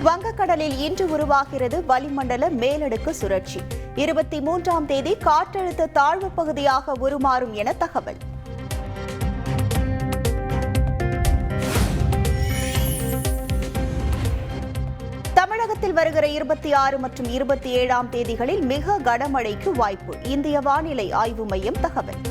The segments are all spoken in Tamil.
வங்கக்கடலில் இன்று உருவாகிறது வளிமண்டல மேலடுக்கு சுழற்சி. 23ஆம் தேதி காற்றழுத்த தாழ்வு பகுதியாக உருமாறும் என தகவல். தமிழகத்தில் வருகிற 26 மற்றும் 27ஆம் தேதிகளில் மிக கனமழைக்கு வாய்ப்பு. இந்திய வானிலை ஆய்வு மையம் தகவல்.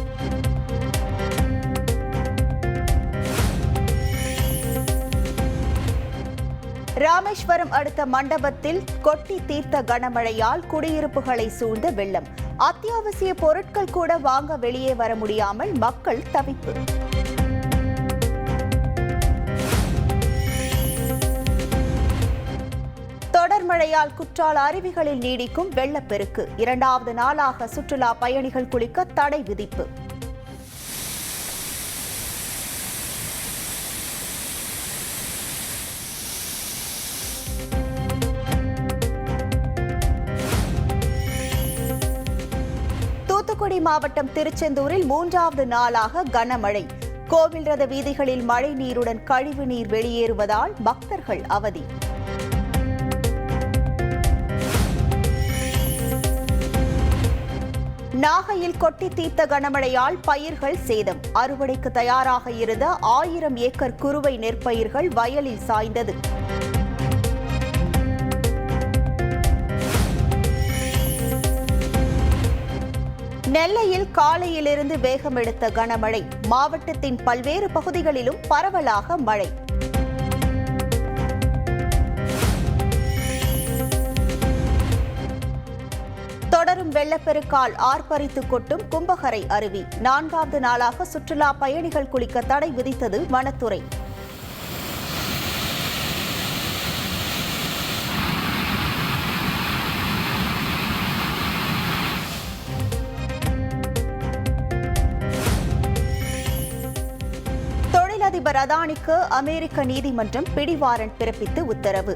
ராமேஸ்வரம் அடுத்த மண்டபத்தில் கொட்டி தீர்த்த கனமழையால் குடியிருப்புகளை சூழ்ந்த வெள்ளம். அத்தியாவசிய பொருட்கள் கூட வாங்க வெளியே வர முடியாமல் மக்கள் தவிப்பு. தொடர் மழையால் குற்றால அருவிகளில் நீடிக்கும் வெள்ளப்பெருக்கு. 2வது நாளாக சுற்றுலா பயணிகள் குளிக்க தடை விதிப்பு. தூத்துக்குடி மாவட்டம் திருச்செந்தூரில் 3வது நாளாக கனமழை. கோவில் ரத வீதிகளில் மழை நீருடன் கழிவு நீர் வெளியேறுவதால் பக்தர்கள் அவதி. நாகையில் கொட்டி தீர்த்த கனமழையால் பயிர்கள் சேதம். அறுவடைக்கு தயாராக இருந்த 1000 ஏக்கர் குறுவை நெற்பயிர்கள் வயலில் சாய்ந்தது. நெல்லையில் காலையிலிருந்து வேகம் எடுத்த கனமழை. மாவட்டத்தின் பல்வேறு பகுதிகளிலும் பரவலாக மழை. தொடரும் வெள்ளப்பெருக்கால் ஆர்ப்பரித்து கொட்டும் கும்பகரை அருவி. 4வது நாளாக சுற்றுலா பயணிகள் குளிக்க தடை விதித்தது வனத்துறை. அதிபர் அதானிக்கு அமெரிக்க நீதிமன்றம் பிடிவாரண்ட் பிறப்பித்து உத்தரவு.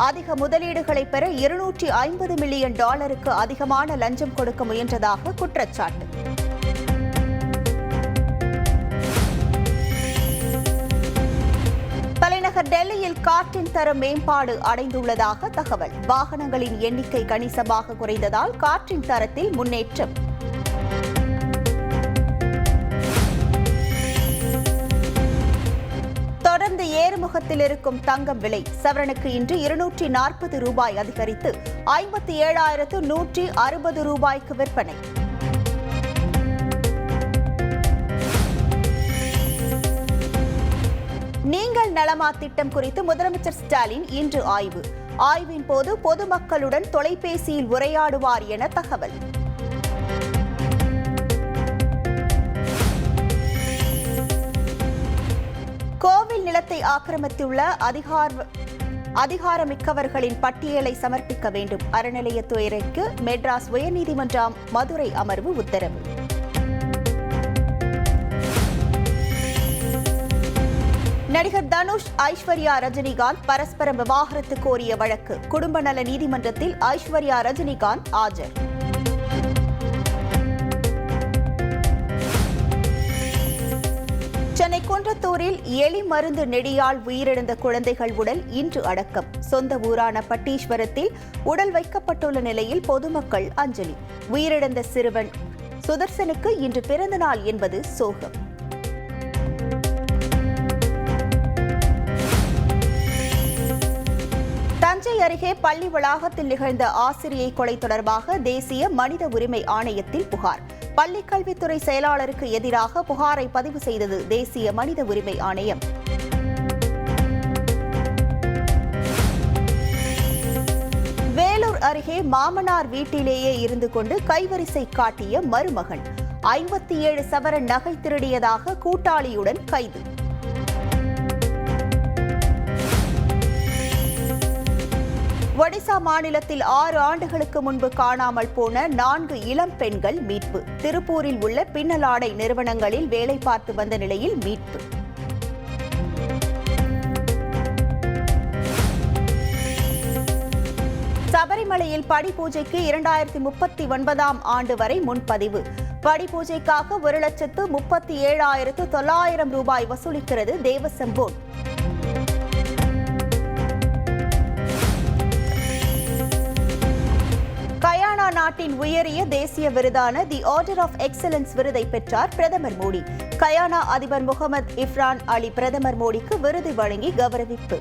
அதிக முதலீடுகளை பெற $250 மில்லியன் அதிகமான லஞ்சம் கொடுக்க முயன்றதாக குற்றச்சாட்டு. தலைநகர் டெல்லியில் காற்றின் தரம் மேம்பாடு அடைந்துள்ளதாக தகவல். வாகனங்களின் எண்ணிக்கை கணிசமாக குறைந்ததால் காற்றின் தரத்தில் முன்னேற்றம். தொடர்ந்து ஏறுமுகத்தில் இருக்கும் தங்கம் விலை. சவரனுக்கு இன்று $240 அதிகரித்து 57,160 விற்பனை. நீங்கள் நலமா திட்டம் குறித்து முதலமைச்சர் ஸ்டாலின் இன்று ஆய்வு. ஆய்வின் போது பொதுமக்களுடன் தொலைபேசியில் உரையாடுவார் என தகவல். கோவில் நிலத்தை ஆக்கிரமித்துள்ள அதிகாரமிக்கவர்களின் பட்டியலை சமர்ப்பிக்க வேண்டும். அறநிலையத்துறைக்கு மெட்ராஸ் உயர்நீதிமன்றம் மதுரை அமர்வு உத்தரவு. நடிகர் தனுஷ், ஐஸ்வர்யா ரஜினிகாந்த் பரஸ்பரம் விவாகரத்து கோரிய வழக்கு. குடும்ப நல நீதிமன்றத்தில் ஐஸ்வர்யா ரஜினிகாந்த் ஆஜர். சென்னை குன்றத்தூரில் எலி மருந்து நெடியால் உயிரிழந்த குழந்தைகள் உடல் இன்று அடக்கம். சொந்த ஊரான பட்டீஸ்வரத்தில் உடல் வைக்கப்பட்டுள்ள நிலையில் பொதுமக்கள் அஞ்சலி. உயிரிழந்த சிறுவன் சுதர்சனுக்கு இன்று பிறந்த நாள் என்பது சோகம். தஞ்சை அருகே பள்ளி வளாகத்தில் நிகழ்ந்த ஆசிரியை கொலை தொடர்பாக தேசிய மனித உரிமை ஆணையத்தில் புகார். பள்ளிக்கல்வித்துறை செயலாளருக்கு எதிராக புகாரை பதிவு செய்தது தேசிய மனித உரிமை ஆணையம். வேலூர் அருகே மாமனார் வீட்டிலேயே இருந்து கொண்டு கைவரிசை காட்டிய மருமகன். 57 சவரன் நகை திருடியதாக கூட்டாளியுடன் கைது. ஒடிசா மாநிலத்தில் 6 ஆண்டுகளுக்கு முன்பு காணாமல் போன 4 இளம் பெண்கள் மீட்பு. திருப்பூரில் உள்ள பின்னலாடை நிறுவனங்களில் வேலை பார்த்து வந்த நிலையில் மீட்பு. சபரிமலையில் படி பூஜைக்கு 2039ஆம் ஆண்டு வரை முன்பதிவு. படி பூஜைக்காக 1,37,900 ரூபாய் வசூலிக்கிறது தேவசம் போர்டு. நாட்டின் உயரிய தேசிய விருதான தி ஆர்டர் ஆஃப் எக்ஸலன்ஸ் விருதை பெற்றார் பிரதமர் மோடி. கயானா அதிபர் முகமது இஃப்ரான் அலி பிரதமர் மோடிக்கு விருது வழங்கி கௌரவிப்பு.